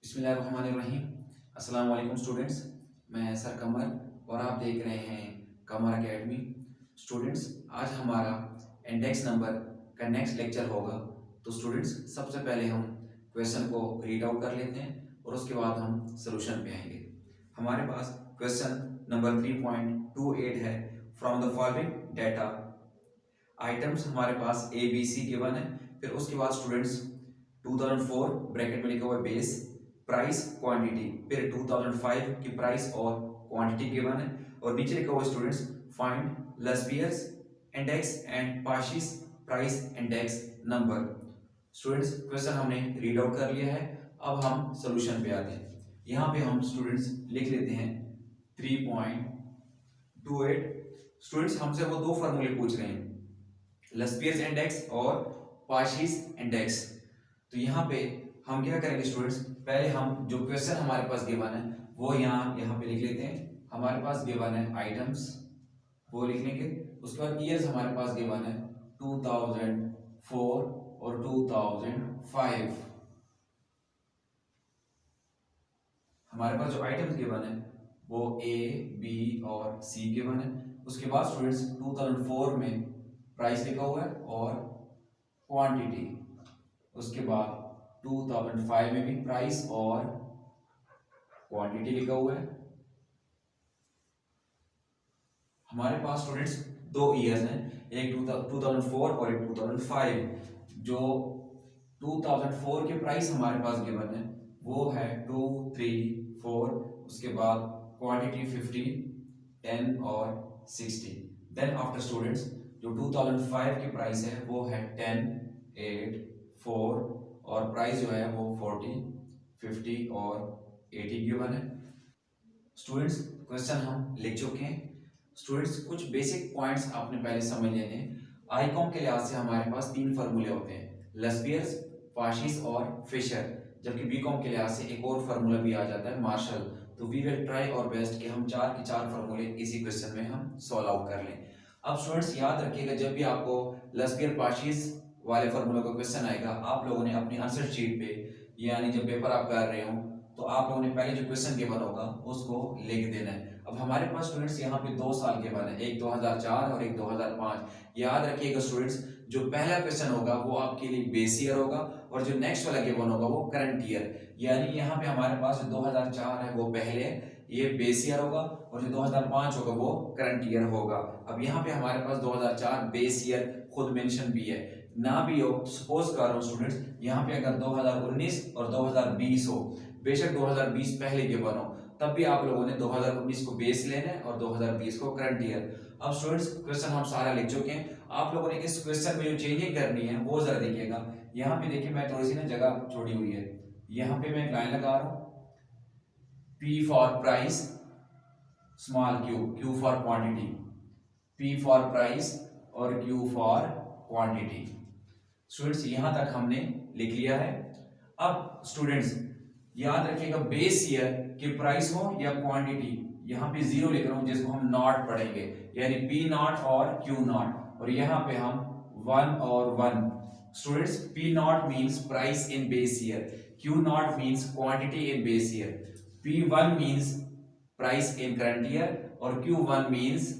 बिस्मिल्लाहिर्रहमानिर्रहीम। अस्सलाम वालेकुम स्टूडेंट्स, मैं सर कमर और आप देख रहे हैं कमर एकेडमी। स्टूडेंट्स, आज हमारा इंडेक्स नंबर का नेक्स्ट लेक्चर होगा। तो स्टूडेंट्स, सबसे पहले हम क्वेश्चन को रीड आउट कर लेते हैं और उसके बाद हम सॉल्यूशन पे आएंगे। हमारे पास क्वेश्चन नंबर 3.28 है। From the following data items हमारे पास ए बी सी गिवन है। फिर उसके बाद स्टूडेंट्स 2004 ब्रैकेट में लिखा हुआ है बेस, प्राइस, क्वांटिटी, फिर 2005 की प्राइस और क्वांटिटी गिवन है और नीचे लिखा हुआ students find Laspeyres index and Paasche's price index number. Students, question हमने रीड आउट कर लिया है। अब हम सॉल्यूशन पे आते हैं। यहाँ पे हम स्टूडेंट्स लिख लेते हैं 3.28। स्टूडेंट्स, हमसे वो दो फार्मूले पूछ रहे हैं, लस्बियर्स इंडेक्स और पार्शिस इंडेक्स। तो यहाँ पे हम क्या करेंगे स्टूडेंट्स, पहले हम जो क्वेश्चन हमारे पास गिवन है वो यहाँ पे लिख लेते हैं। हमारे पास गिवन है आइटम्स, वो लिख लेंगे। उसके बाद ईयर्स हमारे पास गिवन है 2004 और 2005। हमारे पास जो आइटम्स गिवन है वो ए बी और सी गिवन है। उसके बाद स्टूडेंट्स 2004 में प्राइस लिखा हुआ है और क्वांटिटी। उसके बाद 2005 में भी प्राइस और क्वांटिटी लिखा हुआ है। हमारे पास स्टूडेंट्स दो ईयर्स हैं, एक 2004 और एक 2005। जो 2004 के प्राइस हमारे पास गिवन है वो है 2, 3, 4। उसके बाद क्वांटिटी 50, 10 और 60। देन आफ्टर स्टूडेंट्स जो 2005 की प्राइस है वो है 10, 8, 4 और प्राइस जो है वो 40, 50 और 80 गिवन है। स्टूडेंट्स, क्वेश्चन हम लिख चुके हैं। स्टूडेंट्स, कुछ बेसिक पॉइंट्स आपने पहले समझ लेने हैं। आईकॉम के लिहाज से हमारे पास तीन फार्मूले होते हैं, लस्बियर्स, पार्शिस और फिशर। जबकि बीकॉम के लिहाज से एक और फार्मूला भी आ जाता है, मार्शल। तो वी विल ट्राई और बेस्ट कि हम चार के चार फार्मूले इसी क्वेश्चन में हम सॉल्व आउट कर लें। अब स्टूडेंट्स याद रखिएगा, जब भी आपको लस्बियर पार्शिस वाले फार्मूला का क्वेश्चन आएगा, आप लोगों ने अपनी आंसर शीट पे यानी जब पेपर आप कर रहे हो तो आप लोगों ने पहले जो क्वेश्चन गिवन होगा उसको लिख देना है। अब हमारे पास स्टूडेंट्स यहाँ पे 2 साल गिवन है, एक 2004 और एक 2005। याद रखिएगा स्टूडेंट्स, जो पहला क्वेश्चन होगा वो आपके लिए बेस ईयर होगा और जो नेक्स्ट वाला गिवन होगा वो करंट ईयर। यानी यहाँ पे हमारे पास जो 2004 है वो पहले ये बेस ईयर होगा और जो 2005 होगा वो करंट ईयर होगा। अब यहाँ पे हमारे पास 2004 बेस ईयर खुद मेंशन भी है, ना भी हो सपोज कर रहा हूँ स्टूडेंट्स, यहाँ पे अगर 2019 और 2020 हो, बेशक 2020 पहले गिवन हो, तब भी आप लोगों ने 2019 को बेस लेना है और 2020 को करंट ईयर। अब स्टूडेंट्स, क्वेश्चन हम सारा लिख चुके हैं। आप लोगों ने इस क्वेश्चन में जो चेंजिंग करनी है वो जरा देखिएगा। यहाँ पे देखिए मैं थोड़ी सी ना जगह छोड़ी हुई है, यहाँ पे मैं एक लाइन लगा रहा हूँ, P for price small Q for quantity, P for price और Q फॉर क्वांटिटी। स्टूडेंट्स, यहां तक हमने लिख लिया है। अब स्टूडेंट्स याद रखिएगा, बेस ईयर की प्राइस हो या क्वांटिटी, यहाँ पे जीरो लिख रहा हूं जिसको हम नॉट पढ़ेंगे, यानी P नॉट और Q नॉट, और यहाँ पे हम 1 और 1। Students, P not means price in base year, Q not means quantity in base year, P1 means price in current year और Q1 means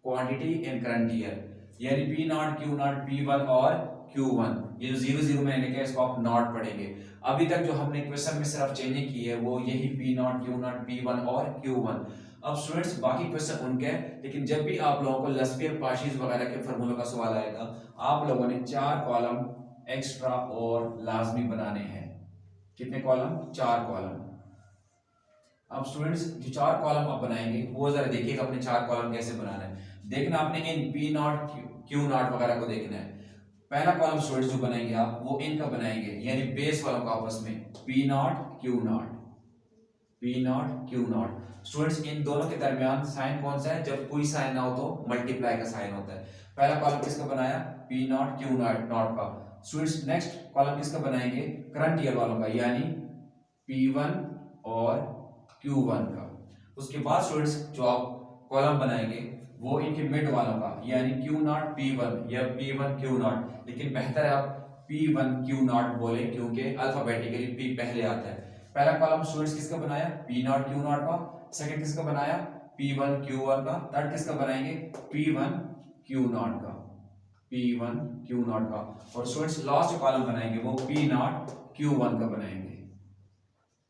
quantity in current year. यानी P not, Q not, P1 और Q1। ये जो 0 0 मैंने लिखा है इसको आप नॉट पढ़ेंगे। अभी तक जो हमने क्वेश्चन में सिर्फ चेंजिंग की है वो यही P not, Q not, P1 और Q1। अब स्टूडेंट्स बाकी क्वेश्चन उनके हैं, लेकिन जब भी आप लोगों को लस्बियर पार्शिस वगैरह के फार्मूला का सवाल आएगा, आप लोगों ने 4 कॉलम एक्स्ट्रा और लाजमी बनाने हैं। कितने कॉलम? 4 कॉलम। अब स्टूडेंट्स जो 4 कॉलम आप बनाएंगे वो जरा देखिएगा अपने 4 कॉलम कैसे बनाना है। देखना आपने इन P नॉट, Q नॉट वगैरह को देखना है। पहला कॉलम स्टूडेंट्स जो बनाएंगे आप वो इनका बनाएंगे, यानी बेस वालों का आपस में P not, Q not, P not, Q not. Students in दोनों के दरमियान साइन कौन सा है? जब कोई साइन ना हो तो मल्टीप्लाई का साइन होता है। पहला कॉलम किसका बनाया? P not, Q not not का। स्टूडेंट्स नेक्स्ट कॉलम किसका बनाएंगे? करंट ईयर वालों का, यानी P1 और Q1 का। उसके बाद स्टूडेंट्स जो आप कॉलम बनाएंगे वो इनके मिड वालों का, यानी Q नॉट P1 या P1 Q नॉट। लेकिन बेहतर है आप P1 Q नॉट बोले क्योंकि अल्फाबेटिकली P पहले आता है। पहला कॉलम स्टूडेंट्स किसका बनाया, पी नॉट क्यू नॉट का, सेकंड किसका बनाया, P1 Q1 का, थर्ड किसका बनाएंगे, P1 Q0 का, P1 Q0 का, और स्टूडेंट्स लास्ट कॉलम बनाएंगे वो P0 Q1 का बनाएंगे,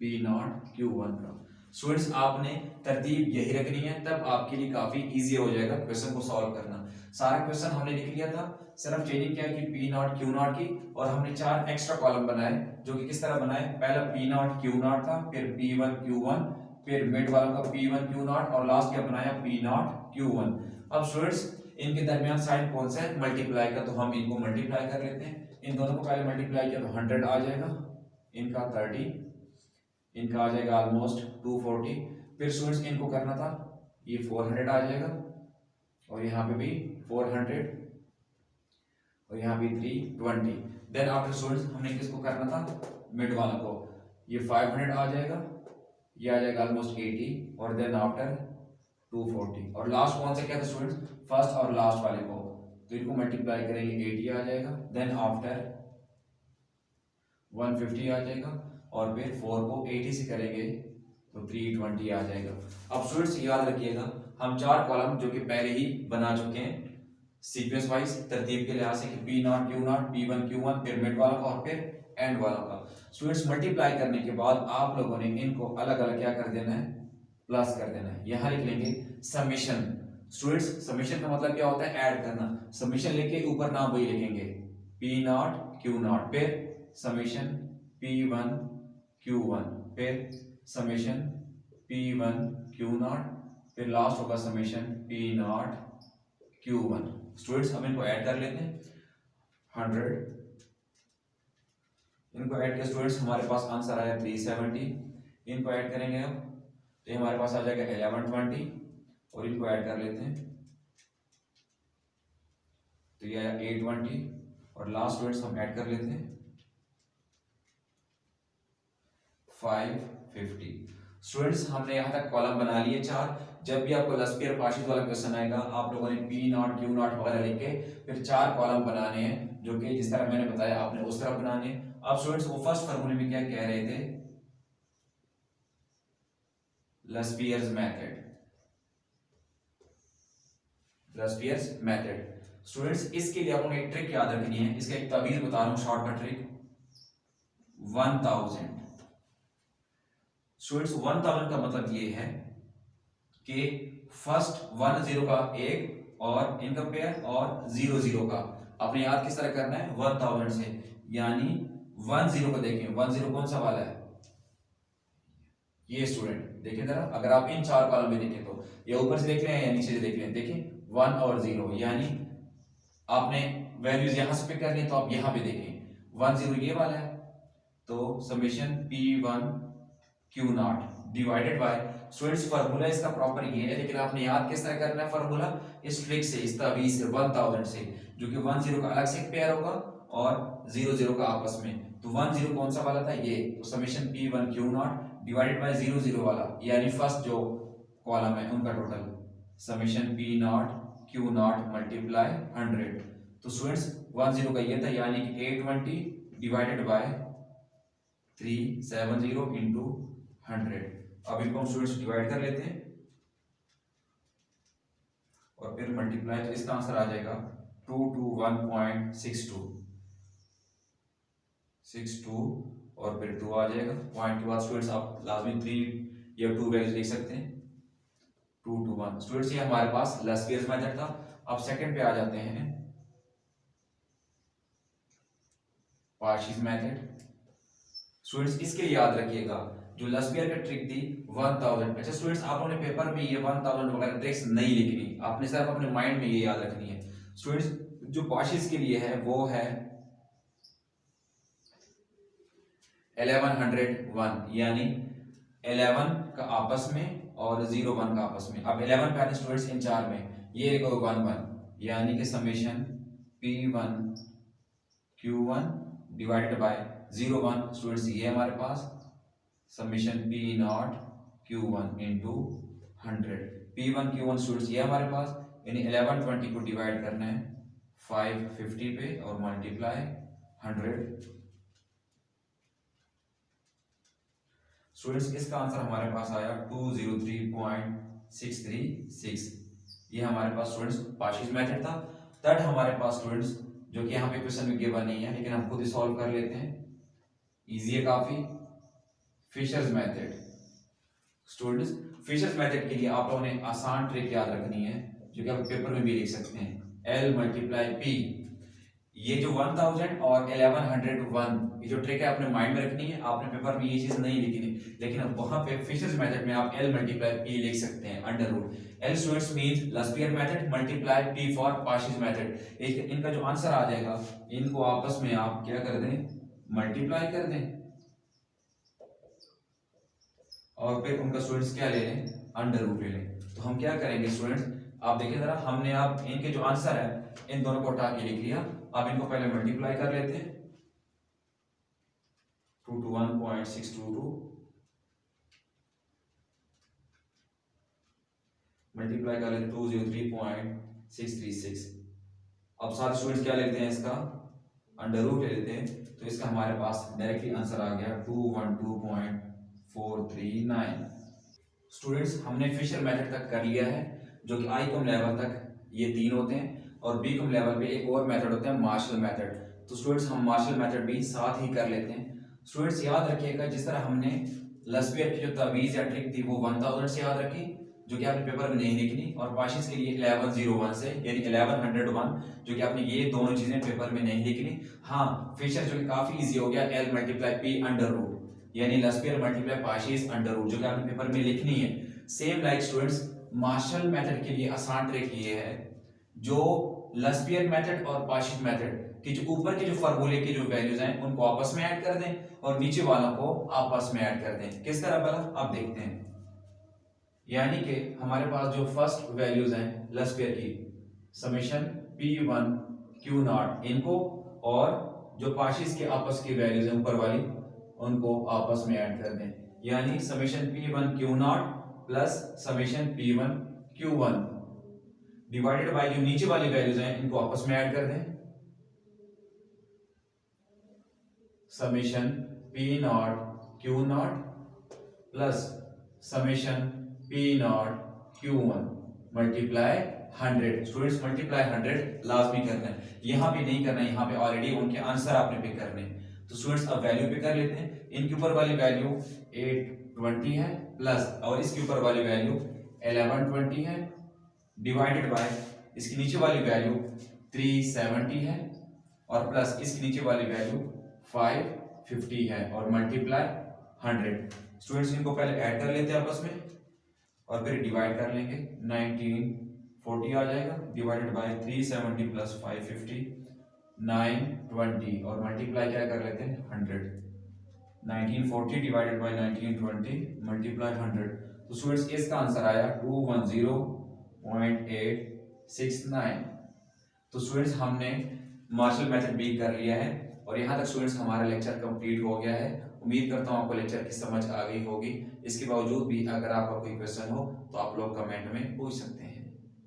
P0 Q1 का। स्टूडेंट्स आपने तरतीब यही रखनी है, तब आपके लिए काफी इजी हो जाएगा क्वेश्चन को सॉल्व करना। सारा क्वेश्चन हमने लिख लिया था, सिर्फ चेंजिंग क्या की P0 Q0 की, और हमने 4 एक्स्ट्रा कॉलम बनाए जो कि किस तरह बनाए, पहला P0 Q0 था, फिर P1 Q1, फिर मिड वाला का P1 Q0, और लास्ट क्या बनाया P0 Q1। अब स्टूडेंट्स इनके दरमियान साइन कौन सा है, मल्टीप्लाई का, तो हम इनको मल्टीप्लाई कर लेते हैं। इन दोनों को पहले मल्टीप्लाई किया तो 100 आ जाएगा, इनका 30, इनका आ जाएगा ऑलमोस्ट 240, फिर स्टूडेंट्स इनको करना था, ये 400 आ जाएगा, और यहाँ पे भी 400, और यहाँ भी 320। देन आफ्टर स्टूडेंट्स हमने किसको करना था, मिड वाला को, ये 500 आ जाएगा, ये आ जाएगा ऑलमोस्ट 80, और देन आफ्टर 240, और लास्ट कौन सा क्या था स्टूडेंट्स, फर्स्ट और लास्ट वाले को, तो इनको मल्टीप्लाई करेंगे 80 आ जाएगा, देन आफ्टर 150 आ जाएगा, और फिर 4 को 80 से करेंगे तो 320 आ जाएगा। अब स्टूडेंट्स याद रखिएगा, हम 4 कॉलम जो कि पहले ही बना चुके हैं सीक्वेंस वाइज तरतीब के लिहाज से, कि P0 Q0, P1 Q1, फिर मिड वाला का, और फिर एंड वाला का। स्टूडेंट्स मल्टीप्लाई करने के बाद आप लोगों ने इनको अलग अलग क्या कर देना है, प्लस कर देना है। यहां लिख लेंगे समीशन। स्टूडेंट्स समीशन का मतलब क्या होता है, ऐड करना। समीशन लेके ऊपर नाम वही लिखेंगे, P0 Q0, फिर समीशन P1 Q1, फिर समीशन P1 Q0, फिर लास्ट होगा समीशन P0 Q1। स्टूडेंट्स हम इनको ऐड कर लेते हैं, 100, इनको ऐड किया स्टूडेंट्स, हमारे पास आंसर आया 370। इनको ऐड करेंगे अब तो हमारे पास आ जाएगा 1120, और इनको ऐड कर लेते हैं तो ये आया 820, और लास्ट स्टूडेंट्स हम ऐड कर लेते हैं 550। स्टूडेंट्स हमने यहाँ तक कॉलम बना लिए 4। जब भी आपको लस्पियर पार्शियल वाला क्वेश्चन आएगा, आप लोगों ने P0 Q0 वगैरह लिख के फिर 4 कॉलम बनाने हैं, जो कि जिस तरह मैंने बताया आपने उस तरह बनाने हैं। अब स्टूडेंट्स वो फर्स्ट फॉर्मूले में क्या कह रहे थे, लस्पियर्स मेथड, लस्पियर्स मेथड। स्टूडेंट्स इसके लिए आपको एक ट्रिक याद रखनी है, इसका एक तावीज बता रहा हूं, शॉर्टकट ट्रिक, 1000। स्टूडेंट्स 1000 का मतलब ये है कि फर्स्ट 10 का एक, और इनका पेयर, और 00 का अपने याद किस तरह करना है, 1000 से, यानी 10 को देखें, 10 कौन सा वाला है, ये स्टूडेंट देखिए जरा, अगर आप इन 4 कॉलम में देखें तो ये ऊपर से देख रहे हैं या नीचे से देख रहे हैं, देखिए 1 और 0, यानी आपने वैल्यूज यहां से पिक करनी है तो आप यहां पे देखें 10 ये वाला है, तो summation P1 Q0 divided by, students formula इसका प्रॉपर ये है, लेकिन आपने याद किस तरह करना है फार्मूला, इस ट्रिक से, इस तावीज से, 1000 से, जो कि 10 का अलग से एक पेयर होगा और 00 का आपस में, तो 10 कौन सा वाला था ये, तो summation P1 Q0 divided by 00 वाला, यानी फर्स्ट जो कॉलम है उनका total, summation P0 Q0 multiply 100। तो स्टूडेंट्स 10 का ये था, यानी कि 820 डिवाइडेड बाय 370 इंटू 100। अब इनको हम स्टूडेंट्स डिवाइड कर लेते हैं और फिर मल्टीप्लाई, तो इसका आंसर आ जाएगा 221.62 और फिर 2 आ जाएगा। पॉइंट के बाद स्टूडेंट्स आप लाजमी 3 या 2 वैल्यूज लिख सकते हैं, 2 to 1। स्टूडेंट्स ये हमारे पास लस्पियर्स मेथड था। अब सेकंड पे आ जाते हैं, पार्शियल मेथड। स्टूडेंट्स इसके लिए याद रखिएगा, जो लस्पियर का ट्रिक थी 1000। अच्छा स्टूडेंट्स आप लोगों ने पेपर में ये 1000 वगैरह ट्रिक्स नहीं लिखनी, आपने सिर्फ अपने माइंड में ये याद रखनी है। स्टूडेंट्स जो पार्शियल के लिए है वो है 1101, यानी 11 का आपस में और 01 का आपस में। अब 11 पे आते स्टूडेंट्स इन 4 में, ये एक 11, यानी कि summation P1 Q1 divided by 01। Students ये हमारे पास summation P0 Q1 into 100। P1 Q1 students ये हमारे पास, यानी 1120 को डिवाइड करना है 550 पे और मल्टीप्लाई 100। स्टूडेंट्स इसका आंसर हमारे पास आया 203.636। ये हमारे पास स्टूडेंट्स पार्शियल मेथड था। थर्ड हमारे पास स्टूडेंट्स, जो कि यहाँ पे क्वेश्चन में गिवन नहीं है लेकिन हम खुद ही सॉल्व कर लेते हैं, इजी है काफी, Fisher's method. Students Fisher's method के लिए आप लोगों ने आसान ट्रिक याद रखनी है, जो कि आप पेपर में भी लिख सकते हैं, L मल्टीप्लाई P। ये जो 1000 और 1101, ये जो ट्रिक है अपने माइंड में रखनी है। आपने पेपर में ये चीज नहीं लिखनी, लेकिन वहां पे फिशर्स मेथड में आप L मल्टीप्लाई P लिख सकते हैं, under root. L students means Laspeyres method multiply P for partial method. इनका जो आंसर आ जाएगा, इनको आपस में आप क्या कर दें, मल्टीप्लाई कर दें, और फिर उनका स्टूडेंट्स क्या ले लें, अंडर रूट ले लें। तो हम क्या करेंगे स्टूडेंट्स, आप देखिए जरा, हमने आप इनके जो आंसर है इन दोनों को उठा के लिख लिया। अब इनको पहले मल्टीप्लाई कर लेते हैं, 2 to 1.622 मल्टीप्लाई कर लेते 203.636। अब सारे स्टूडेंट्स क्या लेते हैं, इसका अंडर रूट ले लेते हैं। तो इसका हमारे पास डायरेक्टली आंसर आ गया 212.439। स्टूडेंट्स हमने फिशर मेथड तक कर लिया है, जो कि आई कॉम लेवल तक ये 3 होते हैं, और बी कॉम लेवल पे एक और मेथड होता है, मार्शल मेथड। तो स्टूडेंट्स हम मार्शल मेथड भी साथ ही कर लेते हैं। स्टूडेंट्स याद रखिएगा, जिस तरह हमने लैस्पियर की जो तवीज या ट्रिक थी वो 1000 से याद रखी, जो कि आपने पेपर में नहीं लिखनी, और पार्शियल्स के लिए 1101 से, यानी 1101, जो कि आपने ये दोनों चीजें पेपर में नहीं लिखनी। हाँ, फिशर जो कि काफी इजी हो गया, L multiply P under root, यानी Laspeyres multiply Paasche's under root, जो कि आपने पेपर में लिखनी है। Same like students Marshall method के लिए आसान ट्रिक ये है, जो लैस्पियर मेथड और पार्शियल मेथड कि जो ऊपर के जो फार्मूले की जो वैल्यूज हैं उनको आपस में ऐड कर दें, और नीचे वालों को आपस में ऐड कर दें। किस तरह भला, आप देखते हैं। यानी कि हमारे पास जो फर्स्ट वैल्यूज हैं लैस्पियर की, समेशन P1 Q0 इनको, और जो पार्शियल्स के आपस की वैल्यूज हैं ऊपर वाली, उनको आपस में ऐड कर दें। यानी summation P1 Q0 plus summation P1 Q1 divided by जो नीचे वाली वैल्यूज हैं इनको आपस में ऐड कर दें, summation P0 Q0 plus summation P0 Q1 multiply 100। Students multiply 100 लाजमी करना है, यहां पे नहीं करना है, यहां पे ऑलरेडी उनके आंसर आपने पिक करने। तो स्टूडेंट्स अब वैल्यू पिक कर लेते हैं। इनके ऊपर वाली वैल्यू 820 है, प्लस और इसके ऊपर वाली वैल्यू 1120 है, डिवाइडेड बाय इसकी नीचे वाली वैल्यू 370 है, और प्लस इसकी नीचे वाली वैल्यू 550 है, और मल्टीप्लाई 100। स्टूडेंट्स इनको पहले ऐड कर लेते हैं आपस में, और फिर डिवाइड कर लेंगे, 1940 आ जाएगा, डिवाइडेड बाय 370 प्लस 550 920, और मल्टीप्लाई क्या कर लेते हैं 100। 1940 डिवाइडेड बाय 1920 मल्टीप्लाई 100। तो स्टूडेंट्स इसका आंसर आया 210.869। तो स्टूडेंट्स हमने मार्शल मेथड भी कर लिया है, और यहाँ तक स्टूडेंट्स हमारा लेक्चर कंप्लीट हो गया है। उम्मीद करता हूँ आपको लेक्चर की समझ आ गई होगी। इसके बावजूद भी अगर आपका कोई क्वेश्चन हो तो आप लोग कमेंट में पूछ सकते हैं।